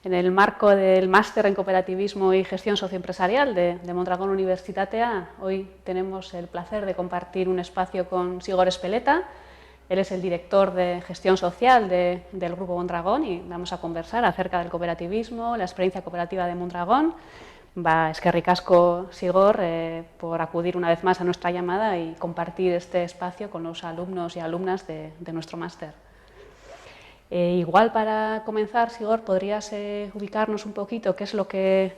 En el marco del Máster en Cooperativismo y Gestión Socioempresarial de Mondragón Universitatea, hoy tenemos el placer de compartir un espacio con Sigor Espeleta. Él es el director de Gestión Social del Grupo Mondragón y vamos a conversar acerca del cooperativismo, la experiencia cooperativa de Mondragón. Eskerrik asko, Sigor, por acudir una vez más a nuestra llamada y compartir este espacio con los alumnos y alumnas de nuestro máster. Igual para comenzar, Sigor, ¿podrías ubicarnos un poquito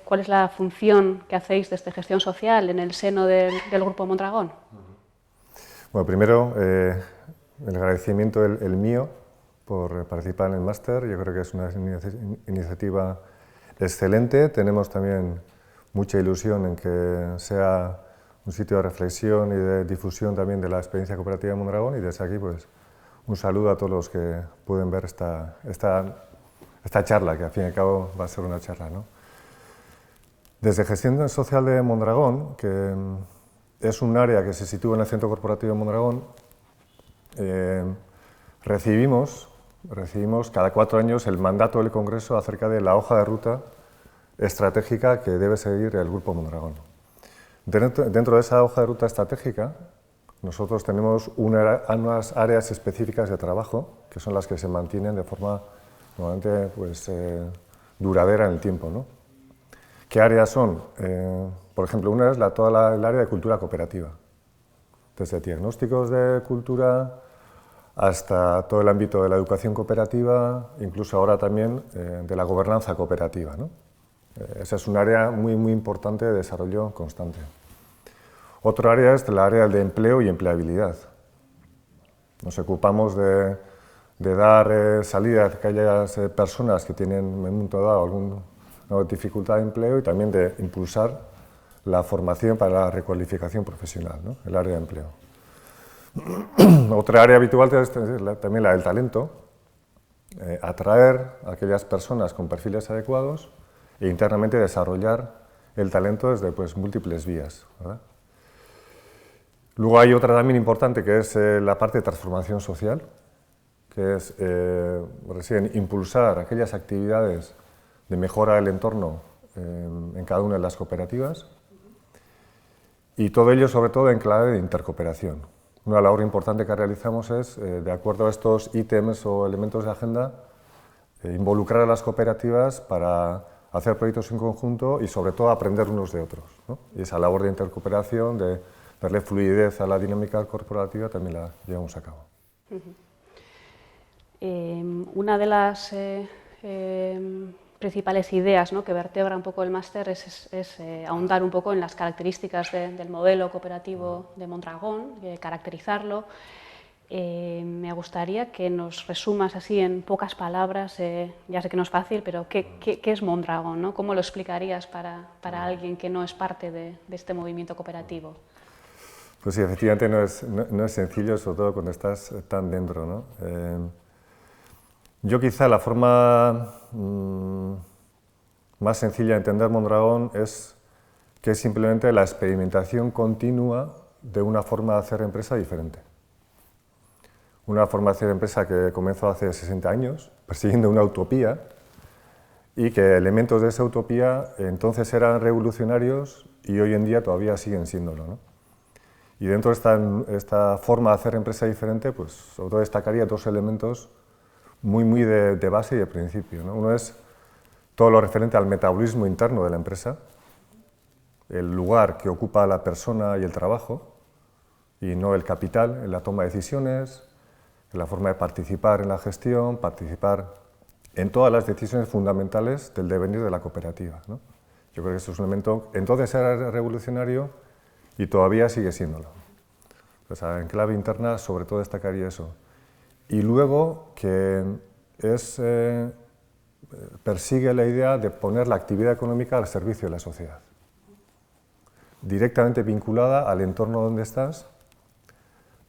cuál es la función que hacéis desde gestión social en el seno del Grupo Mondragón? Bueno, primero, el agradecimiento el mío por participar en el máster. Yo creo que es una iniciativa excelente. Tenemos también mucha ilusión en que sea un sitio de reflexión y de difusión también de la experiencia cooperativa de Mondragón, y desde aquí pues un saludo a todos los que pueden ver esta charla, que al fin y al cabo va a ser una charla, ¿no? Desde Gestión Social de Mondragón, que es un área que se sitúa en el Centro Corporativo de Mondragón, recibimos cada 4 años el mandato del Congreso acerca de la hoja de ruta estratégica que debe seguir el Grupo Mondragón. Dentro de esa hoja de ruta estratégica, nosotros tenemos unas áreas específicas de trabajo, que son las que se mantienen de forma normalmente duradera en el tiempo, ¿no? ¿Qué áreas son? Por ejemplo, una es toda el área de cultura cooperativa, desde diagnósticos de cultura hasta todo el ámbito de la educación cooperativa, incluso ahora también de la gobernanza cooperativa, ¿no? Esa es un área muy, muy importante de desarrollo constante. Otra área es la área de empleo y empleabilidad. Nos ocupamos de dar salida a aquellas personas que tienen en un momento dado alguna dificultad de empleo, y también de impulsar la formación para la recualificación profesional, ¿no? El área de empleo. Otra área habitual es también la del talento, atraer a aquellas personas con perfiles adecuados e internamente desarrollar el talento desde múltiples vías, ¿verdad? Luego hay otra también importante, que es la parte de transformación social, que es impulsar aquellas actividades de mejora del entorno en cada una de las cooperativas, y todo ello sobre todo en clave de intercooperación. Una labor importante que realizamos es, de acuerdo a estos ítems o elementos de agenda, involucrar a las cooperativas para hacer proyectos en conjunto y sobre todo aprender unos de otros, ¿no? Y esa labor de intercooperación, de darle fluidez a la dinámica corporativa, también la llevamos a cabo. Una de las principales ideas, ¿no?, que vertebra un poco el máster es ahondar un poco en las características del modelo cooperativo de Mondragón, caracterizarlo. Me gustaría que nos resumas así en pocas palabras, ya sé que no es fácil, pero ¿qué es Mondragón, ¿no? ¿Cómo lo explicarías para alguien que no es parte de este movimiento cooperativo? Pues sí, efectivamente no es sencillo, sobre todo cuando estás tan dentro, ¿no? Yo quizá la forma más sencilla de entender Mondragón es que es simplemente la experimentación continua de una forma de hacer empresa diferente. Una forma de hacer empresa que comenzó hace 60 años, persiguiendo una utopía, y que elementos de esa utopía entonces eran revolucionarios y hoy en día todavía siguen siéndolo, ¿no? Y dentro de esta forma de hacer empresa diferente, pues sobre todo destacaría 2 elementos muy de base y de principio, ¿no? Uno es todo lo referente al metabolismo interno de la empresa, el lugar que ocupa la persona y el trabajo, y no el capital en la toma de decisiones, en la forma de participar en la gestión, participar en todas las decisiones fundamentales del devenir de la cooperativa, ¿no? Yo creo que eso es un elemento, entonces era revolucionario y todavía sigue siéndolo. O sea, en clave interna sobre todo destacaría eso. Y luego que persigue la idea de poner la actividad económica al servicio de la sociedad, directamente vinculada al entorno donde estás,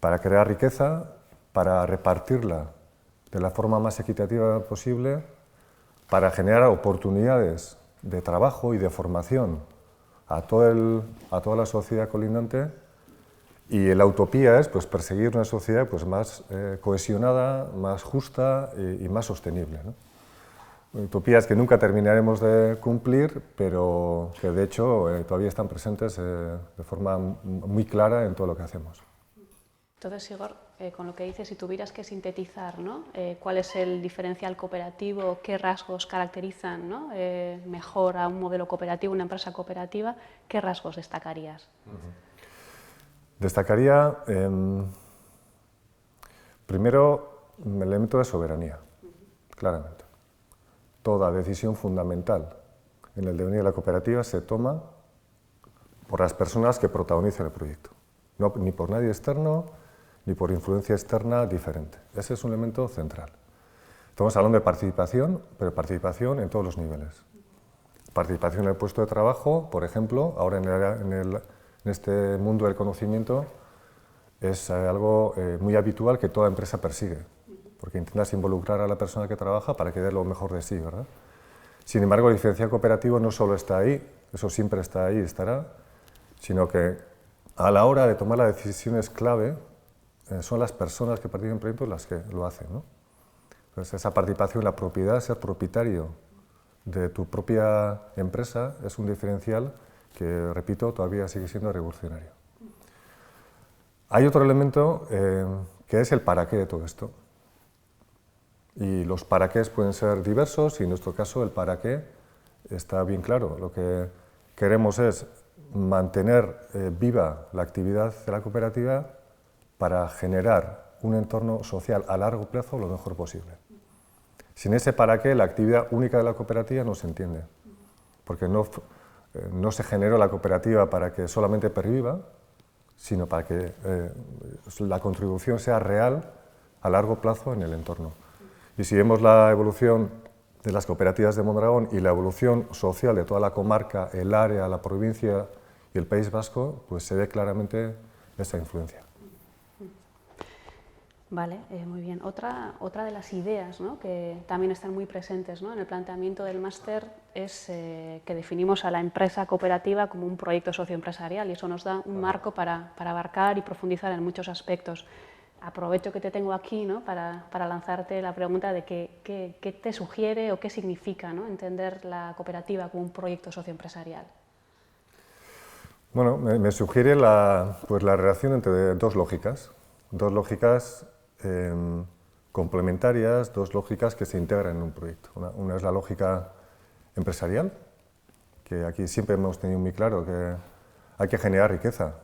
para crear riqueza, para repartirla de la forma más equitativa posible, para generar oportunidades de trabajo y de formación a toda la sociedad colindante, y la utopía es perseguir una sociedad más cohesionada, más justa y más sostenible, ¿no? utopías que nunca terminaremos de cumplir, pero que de hecho todavía están presentes de forma muy clara en todo lo que hacemos. Entonces, Igor, con lo que dices, si tuvieras que sintetizar, ¿no? ¿Cuál es el diferencial cooperativo? ¿Qué rasgos caracterizan, ¿no? Mejor a un modelo cooperativo, una empresa cooperativa? ¿Qué rasgos destacarías? Destacaría, primero, el elemento de soberanía, claramente. Toda decisión fundamental en el devenir de la cooperativa se toma por las personas que protagonizan el proyecto, no, ni por nadie externo, ni por influencia externa diferente. Ese es un elemento central. Estamos hablando de participación, pero participación en todos los niveles. Participación en el puesto de trabajo, por ejemplo, ahora en este mundo del conocimiento es algo muy habitual que toda empresa persigue, porque intentas involucrar a la persona que trabaja para que dé lo mejor de sí, ¿verdad? Sin embargo, el diferencial cooperativo no solo está ahí, eso siempre está ahí y estará, sino que a la hora de tomar las decisiones clave, son las personas que participan en proyectos las que lo hacen, ¿no? Entonces, esa participación, la propiedad, ser propietario de tu propia empresa es un diferencial que, repito, todavía sigue siendo revolucionario. Hay otro elemento que es el para qué de todo esto. Y los para qué pueden ser diversos y en nuestro caso el para qué está bien claro. Lo que queremos es mantener viva la actividad de la cooperativa para generar un entorno social a largo plazo lo mejor posible. Sin ese para qué, la actividad única de la cooperativa no se entiende, porque no se generó la cooperativa para que solamente perviva, sino para que la contribución sea real a largo plazo en el entorno. Y si vemos la evolución de las cooperativas de Mondragón y la evolución social de toda la comarca, el área, la provincia y el País Vasco, pues se ve claramente esa influencia. Vale, muy bien. Otra de las ideas, ¿no?, que también están muy presentes, ¿no?, en el planteamiento del máster es que definimos a la empresa cooperativa como un proyecto socioempresarial y eso nos da un marco para abarcar y profundizar en muchos aspectos. Aprovecho que te tengo aquí, ¿no?, para lanzarte la pregunta de qué te sugiere o qué significa, ¿no?, entender la cooperativa como un proyecto socioempresarial. Bueno, me sugiere la relación entre dos lógicas complementarias, dos lógicas que se integran en un proyecto. Una es la lógica empresarial, que aquí siempre hemos tenido muy claro que hay que generar riqueza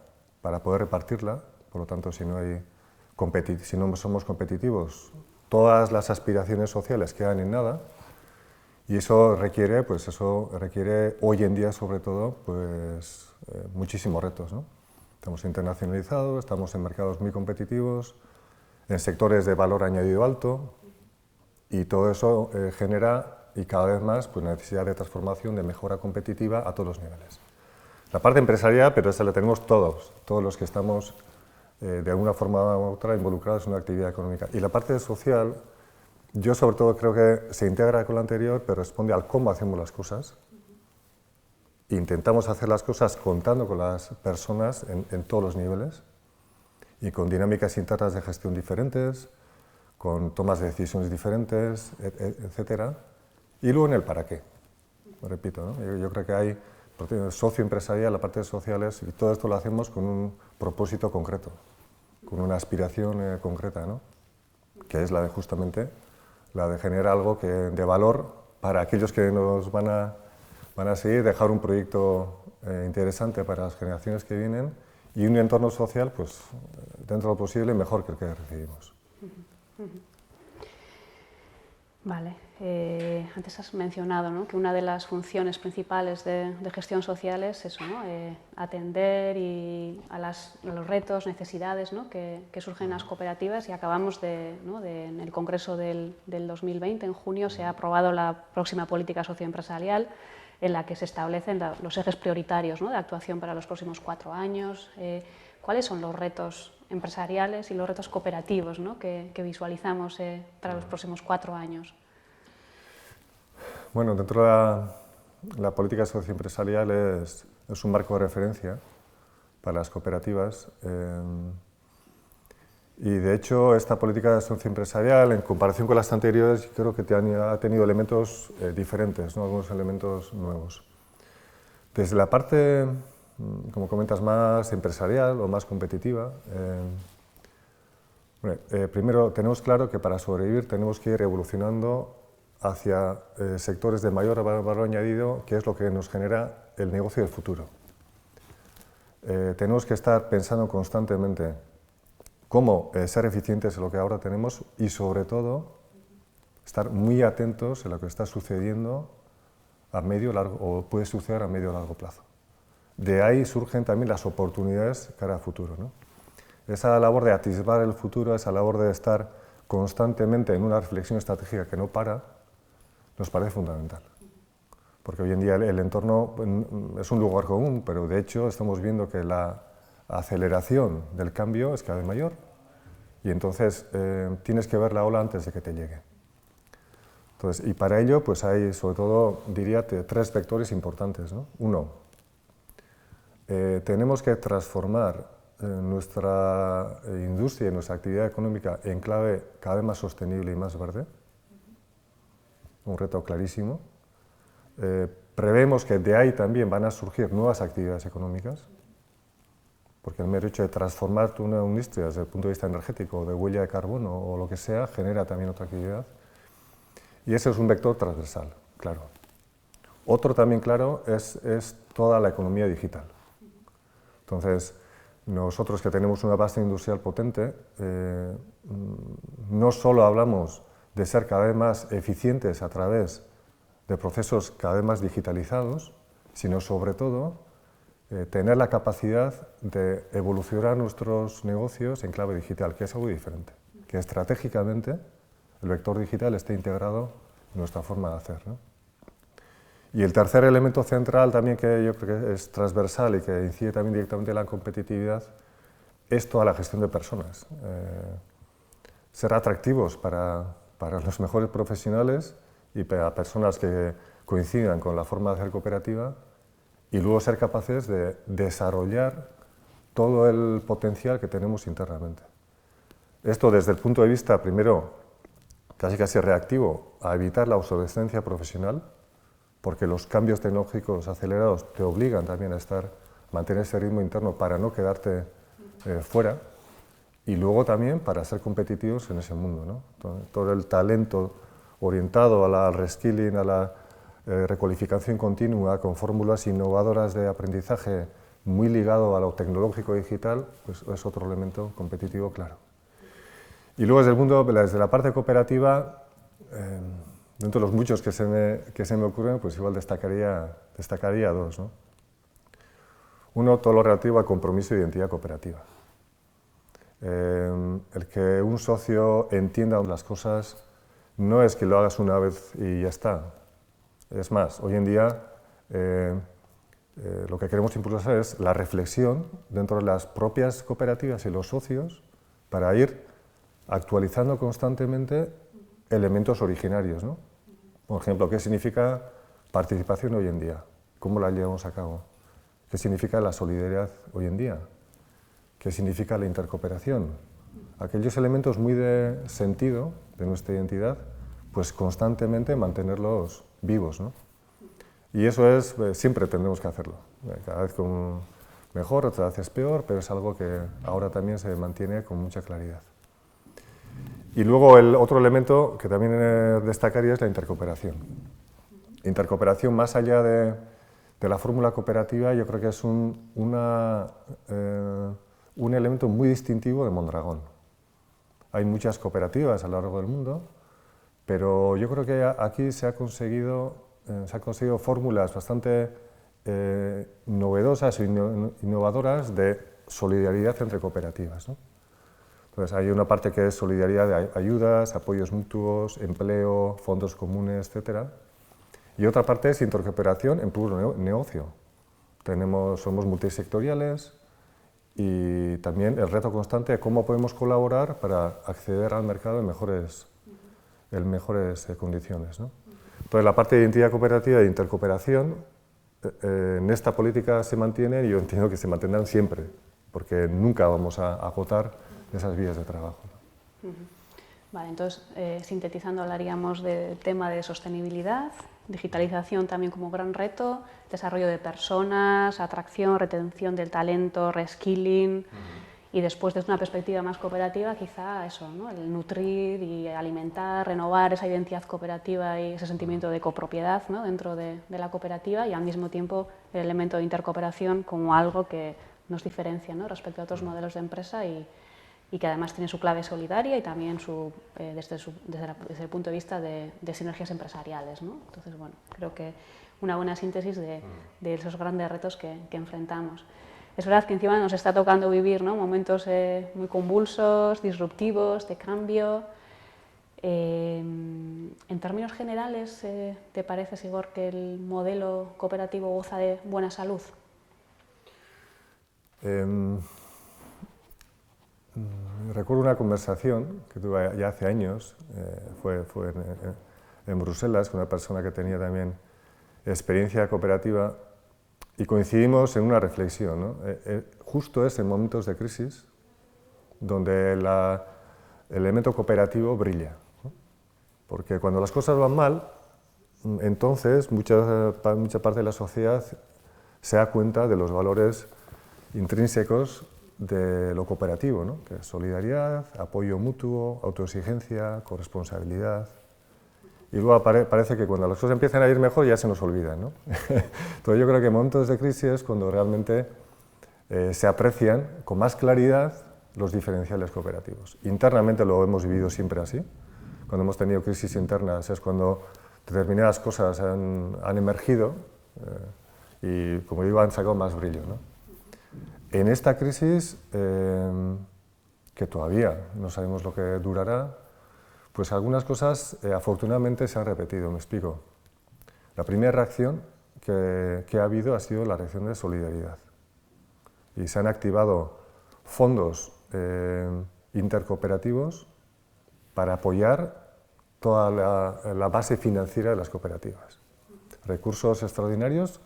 para poder repartirla, por lo tanto, si no somos competitivos, todas las aspiraciones sociales quedan en nada, y eso requiere hoy en día, sobre todo, muchísimos retos, ¿no? Estamos internacionalizados, estamos en mercados muy competitivos, en sectores de valor añadido alto, y todo eso genera, y cada vez más, la necesidad de transformación, de mejora competitiva a todos los niveles. La parte empresarial, pero esa la tenemos todos los que estamos de alguna forma u otra involucrados en una actividad económica. Y la parte social, yo sobre todo creo que se integra con la anterior, pero responde al cómo hacemos las cosas. Intentamos hacer las cosas contando con las personas en todos los niveles y con dinámicas internas de gestión diferentes, con tomas de decisiones diferentes, etc. Y luego en el para qué, repito, ¿no? Yo creo que hay socio empresarial, la parte de sociales, y todo esto lo hacemos con un propósito concreto, con una aspiración concreta, ¿no?, que es justamente la de generar algo de valor para aquellos que nos van a seguir, dejar un proyecto interesante para las generaciones que vienen y un entorno social, pues, dentro de lo posible, mejor que el que recibimos. Vale. Antes has mencionado, ¿no?, que una de las funciones principales de gestión social es eso, ¿no?, atender a los retos, necesidades, ¿no?, que surgen en las cooperativas, y acabamos en el Congreso del 2020, en junio, se ha aprobado la próxima política socioempresarial, en la que se establecen los ejes prioritarios, ¿no?, de actuación para los próximos 4 años. ¿Cuáles son los retos empresariales y los retos cooperativos, ¿no?, que visualizamos para los próximos 4 años? Bueno, dentro de la política socioempresarial es un marco de referencia para las cooperativas Y de hecho, esta política de socioempresarial, en comparación con las anteriores, creo que ha tenido elementos diferentes, ¿no? Algunos elementos nuevos. Desde la parte, como comentas, más empresarial o más competitiva, primero tenemos claro que para sobrevivir tenemos que ir evolucionando hacia sectores de mayor valor añadido, que es lo que nos genera el negocio del futuro. Tenemos que estar pensando constantemente cómo ser eficientes en lo que ahora tenemos y, sobre todo, estar muy atentos a lo que está sucediendo a medio largo o puede suceder a medio o largo plazo. De ahí surgen también las oportunidades cara al futuro, ¿no? Esa labor de atisbar el futuro, esa labor de estar constantemente en una reflexión estratégica que no para, nos parece fundamental. Porque hoy en día el entorno es un lugar común, pero de hecho estamos viendo que la aceleración del cambio es cada vez mayor y entonces tienes que ver la ola antes de que te llegue. Entonces, y para ello pues hay, sobre todo, diría, tres vectores importantes, ¿no? Uno, tenemos que transformar nuestra industria y nuestra actividad económica en clave cada vez más sostenible y más verde. Un reto clarísimo. Prevemos que de ahí también van a surgir nuevas actividades económicas, porque el mero hecho de transformar una industria desde el punto de vista energético, de huella de carbono o lo que sea, genera también otra actividad. Y ese es un vector transversal, claro. Otro también claro es toda la economía digital. Entonces, nosotros que tenemos una base industrial potente, no solo hablamos de ser cada vez más eficientes a través de procesos cada vez más digitalizados, sino sobre todo tener la capacidad de evolucionar nuestros negocios en clave digital, que es algo diferente, que estratégicamente el vector digital esté integrado en nuestra forma de hacer, ¿no? Y el tercer elemento central también que yo creo que es transversal y que incide también directamente en la competitividad es toda la gestión de personas. Ser atractivos para los mejores profesionales y para personas que coincidan con la forma de hacer cooperativa y luego ser capaces de desarrollar todo el potencial que tenemos internamente. Esto desde el punto de vista, primero, casi reactivo, a evitar la obsolescencia profesional, porque los cambios tecnológicos acelerados te obligan también a mantener ese ritmo interno para no quedarte fuera, y luego también para ser competitivos en ese mundo, ¿no? Todo el talento orientado al reskilling, a la recualificación continua, con fórmulas innovadoras de aprendizaje muy ligado a lo tecnológico y digital, pues es otro elemento competitivo claro. Y luego desde la parte cooperativa, dentro de los muchos que se me ocurren, pues igual destacaría dos, ¿no? Uno, todo lo relativo al compromiso de identidad cooperativa. El que un socio entienda las cosas no es que lo hagas una vez y ya está. Es más, hoy en día lo que queremos impulsar es la reflexión dentro de las propias cooperativas y los socios para ir actualizando constantemente elementos originarios, ¿no? Por ejemplo, ¿qué significa participación hoy en día? ¿Cómo la llevamos a cabo? ¿Qué significa la solidaridad hoy en día? ¿Qué significa la intercooperación? Aquellos elementos muy de sentido de nuestra identidad, pues constantemente mantenerlos vivos, ¿no? Y eso es, siempre tendremos que hacerlo. Cada vez mejor, otras veces peor, pero es algo que ahora también se mantiene con mucha claridad. Y luego el otro elemento que también destacaría es la intercooperación. Intercooperación, más allá de la fórmula cooperativa, yo creo que es un elemento muy distintivo de Mondragón. Hay muchas cooperativas a lo largo del mundo, pero yo creo que aquí se han conseguido fórmulas bastante novedosas e innovadoras de solidaridad entre cooperativas, ¿no? Entonces, hay una parte que es solidaridad de ayudas, apoyos mutuos, empleo, fondos comunes, etc. Y otra parte es intercooperación en puro negocio. Somos multisectoriales y también el reto constante de cómo podemos colaborar para acceder al mercado en mejores condiciones, ¿no? Entonces, la parte de identidad cooperativa e de intercooperación en esta política se mantiene y yo entiendo que se mantendrán siempre, porque nunca vamos a agotar esas vías de trabajo, ¿no? Vale, entonces, sintetizando, hablaríamos del tema de sostenibilidad, digitalización también como gran reto, desarrollo de personas, atracción, retención del talento, reskilling, y después desde una perspectiva más cooperativa quizá eso, ¿no? El nutrir y alimentar, renovar esa identidad cooperativa y ese sentimiento de copropiedad, ¿no? Dentro de la cooperativa, y al mismo tiempo el elemento de intercooperación como algo que nos diferencia, ¿no? Respecto a otros modelos de empresa y que además tiene su clave solidaria y también desde el punto de vista de sinergias empresariales, ¿no? Entonces, bueno, creo que una buena síntesis de esos grandes retos que enfrentamos. Es verdad que encima nos está tocando vivir, ¿no? Momentos muy convulsos, disruptivos, de cambio. En términos generales, ¿te parece, Sigor, que el modelo cooperativo goza de buena salud? Recuerdo una conversación que tuve ya hace años, fue en Bruselas, con una persona que tenía también experiencia cooperativa, y coincidimos en una reflexión, ¿no? Justo es en momentos de crisis donde el elemento cooperativo brilla, ¿no? Porque cuando las cosas van mal, entonces mucha parte de la sociedad se da cuenta de los valores intrínsecos de lo cooperativo, ¿no? Que es solidaridad, apoyo mutuo, autoexigencia, corresponsabilidad. Y luego parece que cuando las cosas empiezan a ir mejor ya se nos olvidan, ¿no? Entonces yo creo que en momentos de crisis es cuando realmente se aprecian con más claridad los diferenciales cooperativos. Internamente lo hemos vivido siempre así. Cuando hemos tenido crisis internas es cuando determinadas cosas han emergido y, como digo, han sacado más brillo, ¿no? En esta crisis, que todavía no sabemos lo que durará, pues algunas cosas afortunadamente se han repetido, me explico. La primera reacción que ha habido ha sido la reacción de solidaridad. Y se han activado fondos intercooperativos para apoyar toda la base financiera de las cooperativas. Recursos extraordinarios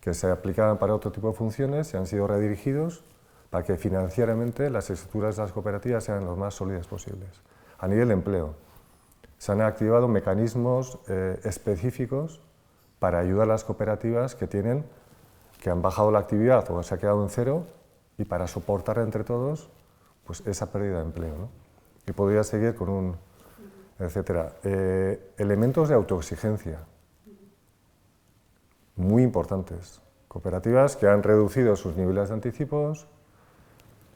que se aplicaban para otro tipo de funciones y han sido redirigidos para que financieramente las estructuras de las cooperativas sean lo más sólidas posibles. A nivel de empleo, se han activado mecanismos específicos para ayudar a las cooperativas que han bajado la actividad o se ha quedado en cero, y para soportar entre todos pues, esa pérdida de empleo, ¿no? Y podría seguir con un etcétera. Elementos de autoexigencia muy importantes. Cooperativas que han reducido sus niveles de anticipos,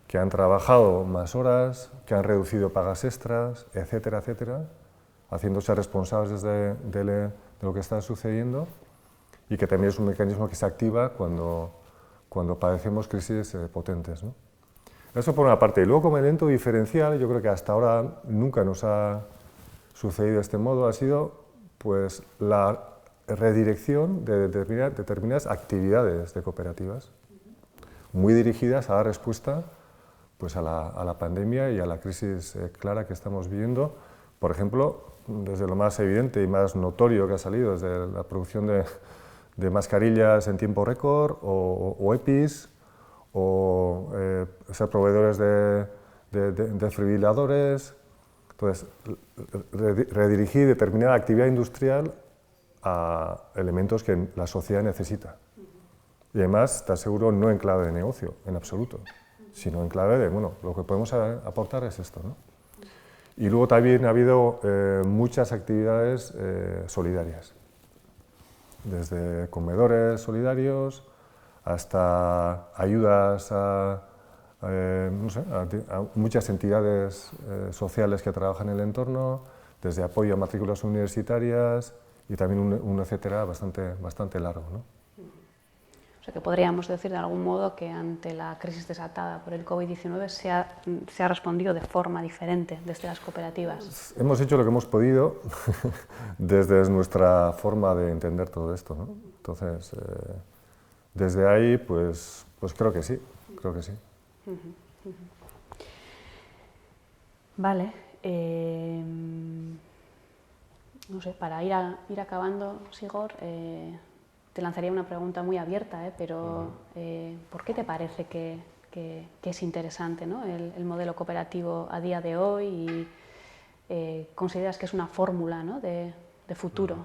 que han trabajado más horas, que han reducido pagas extras, etcétera, etcétera, haciéndose responsables de lo que está sucediendo, y que también es un mecanismo que se activa cuando padecemos crisis potentes, ¿no? Eso por una parte. Y luego, como elemento diferencial, yo creo que hasta ahora nunca nos ha sucedido de este modo, ha sido pues, la redirección de determinadas actividades de cooperativas, muy dirigidas a dar respuesta pues, a la pandemia y a la crisis clara que estamos viviendo. Por ejemplo, desde lo más evidente y más notorio que ha salido, desde la producción de mascarillas en tiempo récord, o EPIs, o ser proveedores de desfibriladores. Entonces, redirigir determinada actividad industrial a elementos que la sociedad necesita. Y además, te aseguro, no en clave de negocio, en absoluto, sino en clave de, bueno, lo que podemos aportar es esto, ¿no? Y luego también ha habido muchas actividades solidarias, desde comedores solidarios hasta ayudas a muchas entidades sociales que trabajan en el entorno, desde apoyo a matrículas universitarias y también un etcétera bastante largo, ¿no? O sea que podríamos decir de algún modo que ante la crisis desatada por el COVID-19 se ha respondido de forma diferente desde las cooperativas. Hemos hecho lo que hemos podido desde nuestra forma de entender todo esto, ¿no? Entonces, desde ahí, pues creo que sí, creo que sí. Vale. No sé, para ir acabando, Sigor, te lanzaría una pregunta muy abierta, pero ¿por qué te parece que es interesante, ¿no? El modelo cooperativo a día de hoy y consideras que es una fórmula, ¿no? de futuro.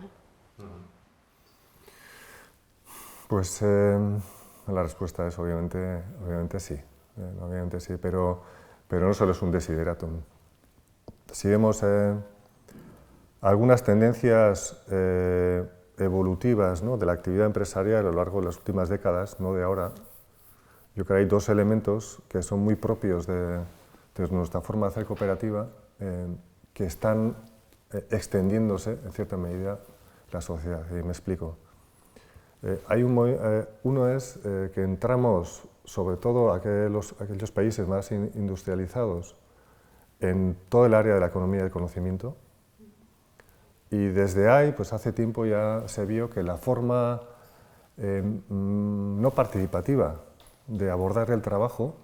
Pues la respuesta es obviamente sí, pero no solo es un desideratum. Si vemos algunas tendencias evolutivas, ¿no?, de la actividad empresarial a lo largo de las últimas décadas, no de ahora, yo creo que hay dos elementos que son muy propios de nuestra forma de hacer cooperativa, que están extendiéndose en cierta medida la sociedad. Y me explico. Uno es que entramos, sobre todo aquellos países más industrializados, en todo el área de la economía del conocimiento, y desde ahí, pues hace tiempo ya se vio que la forma no participativa de abordar el trabajo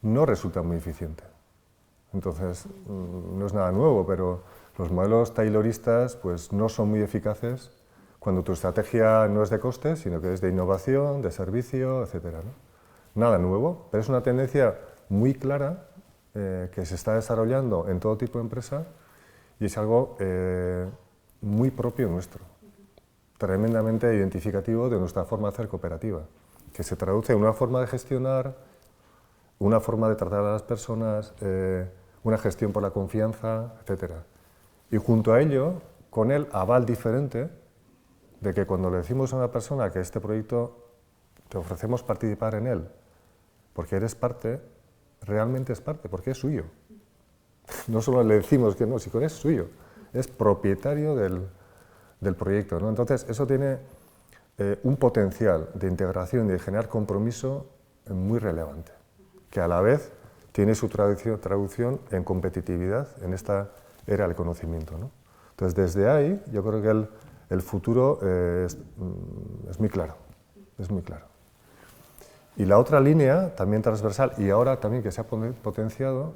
no resulta muy eficiente. Entonces, no es nada nuevo, pero los modelos tayloristas pues, no son muy eficaces cuando tu estrategia no es de costes, sino que es de innovación, de servicio, etc., ¿no? Nada nuevo, pero es una tendencia muy clara que se está desarrollando en todo tipo de empresa y es algo muy propio nuestro, tremendamente identificativo de nuestra forma de hacer cooperativa, que se traduce en una forma de gestionar, una forma de tratar a las personas, una gestión por la confianza, etc. Y junto a ello, con el aval diferente de que cuando le decimos a una persona que este proyecto te ofrecemos participar en él, porque eres parte, realmente es parte, porque es suyo. No solo le decimos que no, sino que es suyo, es propietario del proyecto, ¿no? Entonces, eso tiene un potencial de integración y de generar compromiso muy relevante, que a la vez tiene su traducción en competitividad en esta era del conocimiento, ¿no? Entonces, desde ahí, yo creo que el futuro es muy claro, es muy claro. Y la otra línea, también transversal, y ahora también que se ha potenciado,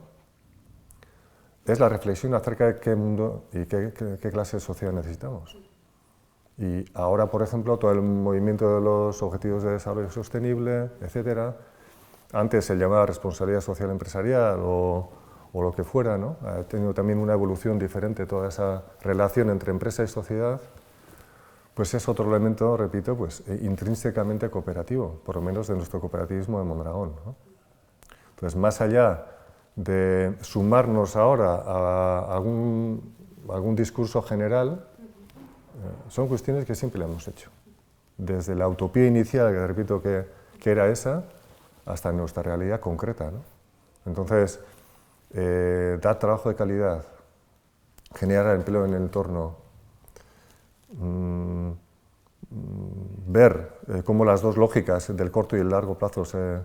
es la reflexión acerca de qué mundo y qué clase de sociedad necesitamos. Y ahora, por ejemplo, todo el movimiento de los Objetivos de Desarrollo Sostenible, etcétera, antes se llamaba responsabilidad social empresarial o lo que fuera, ¿no? Ha tenido también una evolución diferente toda esa relación entre empresa y sociedad, pues es otro elemento, repito, pues intrínsecamente cooperativo, por lo menos de nuestro cooperativismo de Mondragón, ¿no? Entonces, más allá de sumarnos ahora a algún discurso general, son cuestiones que siempre le hemos hecho. Desde la utopía inicial, que repito que era esa, hasta nuestra realidad concreta, ¿no? Entonces, dar trabajo de calidad, generar empleo en el entorno, ver cómo las dos lógicas del corto y el largo plazo se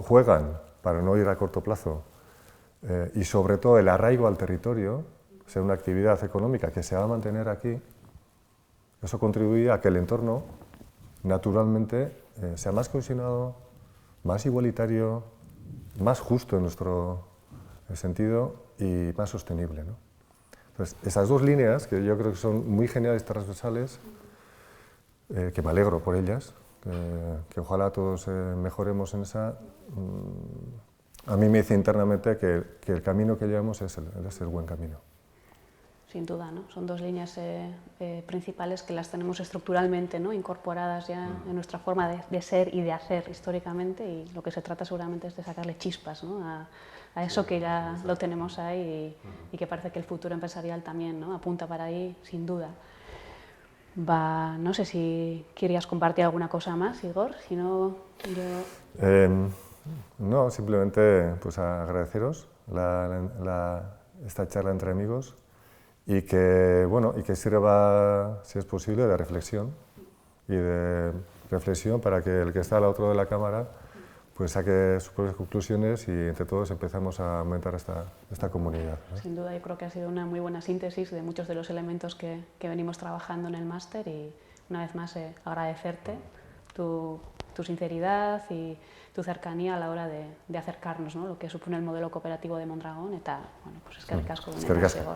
juegan para no ir a corto plazo, y sobre todo el arraigo al territorio, ser una actividad económica que se va a mantener aquí, eso contribuye a que el entorno naturalmente sea más cohesionado, más igualitario, más justo en nuestro sentido y más sostenible, ¿no? Entonces, esas dos líneas, que yo creo que son muy geniales, transversales, que me alegro por ellas, que ojalá todos mejoremos en esa, a mí me dice internamente que el camino que llevamos es el buen camino. Sin duda, ¿no? Son dos líneas principales que las tenemos estructuralmente, ¿no?, incorporadas ya en nuestra forma de ser y de hacer históricamente, y lo que se trata seguramente es de sacarle chispas, ¿no?, a eso que ya lo tenemos ahí y que parece que el futuro empresarial también, ¿no?, apunta para ahí, sin duda. No sé si querías compartir alguna cosa más, Igor, si no, yo... No, simplemente pues agradeceros esta charla entre amigos y que sirva, si es posible, de reflexión para que el que está al otro de la cámara pues saque sus propias conclusiones y entre todos empezamos a aumentar esta comunidad, ¿no? Sin duda, yo creo que ha sido una muy buena síntesis de muchos de los elementos que venimos trabajando en el máster, y una vez más agradecerte tu sinceridad y tu cercanía a la hora de acercarnos, ¿no?, lo que supone el modelo cooperativo de Mondragón, eta, bueno, pues eskerrik asko. Eskerrik asko.